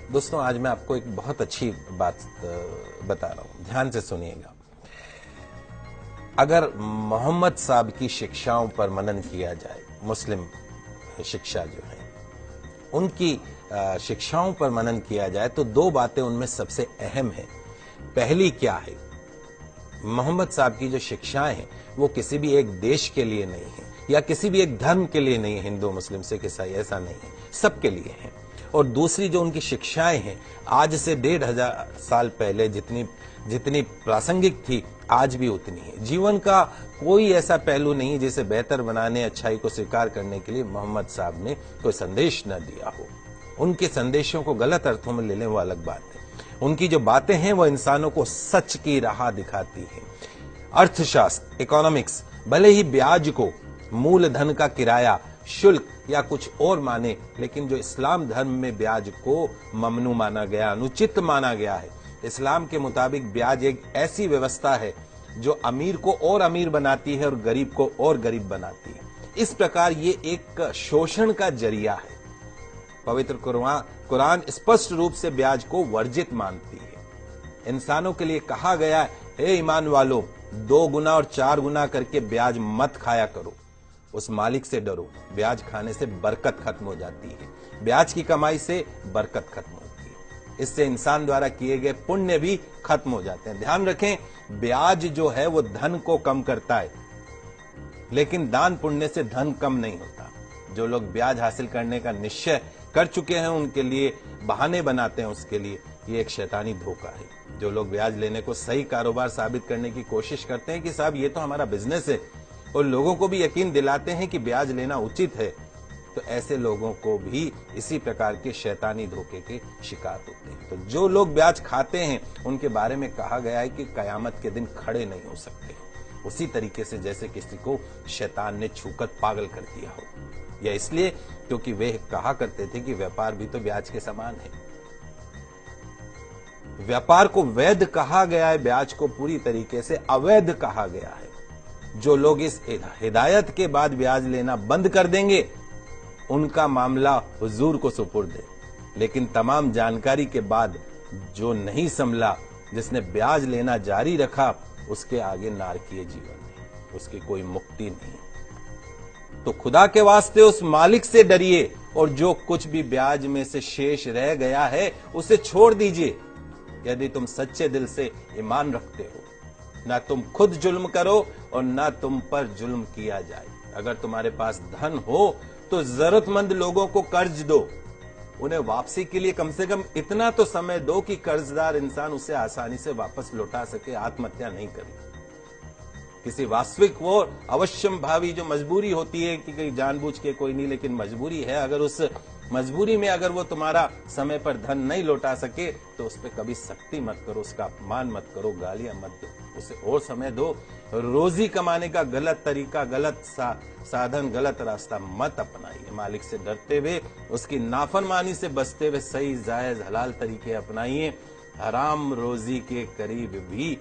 दोस्तों, आज मैं आपको एक बहुत अच्छी बात बता रहा हूं, ध्यान से सुनिएगा। अगर मोहम्मद साहब की शिक्षाओं पर मनन किया जाए, मुस्लिम शिक्षा जो है उनकी शिक्षाओं पर मनन किया जाए तो दो बातें उनमें सबसे अहम है। पहली क्या है, मोहम्मद साहब की जो शिक्षाएं हैं वो किसी भी एक देश के लिए नहीं है या किसी भी एक धर्म के लिए नहीं है, हिंदू मुस्लिम सिख ईसाई, ऐसा नहीं है, सबके लिए है। और दूसरी जो उनकी शिक्षाएं हैं आज से 1500 साल पहले जितनी प्रासंगिक थी आज भी उतनी है। जीवन का कोई ऐसा पहलू नहीं जिसे बेहतर बनाने, अच्छाई को स्वीकार करने के लिए मोहम्मद साहब ने कोई संदेश न दिया हो। उनके संदेशों को गलत अर्थों में ले लें वो अलग बात है। उनकी जो बातें हैं वो इंसानों को सच की राह दिखाती है। अर्थशास्त्र, इकोनॉमिक्स भले ही ब्याज को मूलधन का किराया, शुल्क या कुछ और माने, लेकिन जो इस्लाम धर्म में ब्याज को ममनू माना गया, अनुचित माना गया है। इस्लाम के मुताबिक ब्याज एक ऐसी व्यवस्था है जो अमीर को और अमीर बनाती है और गरीब को और गरीब बनाती है। इस प्रकार ये एक शोषण का जरिया है। पवित्र कुरान स्पष्ट रूप से ब्याज को वर्जित मानती है। इंसानों के लिए कहा गया है, हे ईमान वालों, 2 गुना और 4 गुना करके ब्याज मत खाया करो, उस मालिक से डरो। ब्याज खाने से बरकत खत्म हो जाती है, ब्याज की कमाई से बरकत खत्म होती है, इससे इंसान द्वारा किए गए पुण्य भी खत्म हो जाते हैं। ध्यान रखें, ब्याज जो है वो धन को कम करता है, लेकिन दान पुण्य से धन कम नहीं होता। जो लोग ब्याज हासिल करने का निश्चय कर चुके हैं उनके लिए बहाने बनाते हैं, उसके लिए ये एक शैतानी धोखा है। जो लोग ब्याज लेने को सही कारोबार साबित करने की कोशिश करते हैं कि साहब ये तो हमारा बिजनेस है, और लोगों को भी यकीन दिलाते हैं कि ब्याज लेना उचित है, तो ऐसे लोगों को भी इसी प्रकार के शैतानी धोखे के शिकार होते हैं। तो जो लोग ब्याज खाते हैं उनके बारे में कहा गया है कि कयामत के दिन खड़े नहीं हो सकते, उसी तरीके से जैसे किसी को शैतान ने छूकर पागल कर दिया हो। यह इसलिए क्योंकि वे कहा करते थे कि व्यापार भी तो ब्याज के समान है। व्यापार को वैध कहा गया है, ब्याज को पूरी तरीके से अवैध कहा गया है। जो लोग इस हिदायत के बाद ब्याज लेना बंद कर देंगे उनका मामला हुजूर को सुपुर्द है, लेकिन तमाम जानकारी के बाद जो नहीं संभला, जिसने ब्याज लेना जारी रखा, उसके आगे नारकीय जीवन है, उसकी कोई मुक्ति नहीं। तो खुदा के वास्ते उस मालिक से डरिए और जो कुछ भी ब्याज में से शेष रह गया है उसे छोड़ दीजिए। यदि तुम सच्चे दिल से ईमान रखते हो, ना तुम खुद जुल्म करो और ना तुम पर जुल्म किया जाए। अगर तुम्हारे पास धन हो तो जरूरतमंद लोगों को कर्ज दो, उन्हें वापसी के लिए कम से कम इतना तो समय दो कि कर्जदार इंसान उसे आसानी से वापस लौटा सके, आत्महत्या नहीं करे। किसी वास्तविक वो अवश्यम भावी जो मजबूरी होती है कि कहीं जानबूझ के कोई नहीं, लेकिन मजबूरी है, अगर उस मजबूरी में अगर वो तुम्हारा समय पर धन नहीं लौटा सके तो उस पर कभी सख्ती मत करो, उसका अपमान मत करो, गालियां मत दो, उसे और समय दो। रोजी कमाने का गलत तरीका, गलत साधन, गलत रास्ता मत अपनाइए। मालिक से डरते हुए, उसकी नाफरमानी से बचते हुए सही जायज हलाल तरीके अपनाइए। हराम रोजी के करीब भी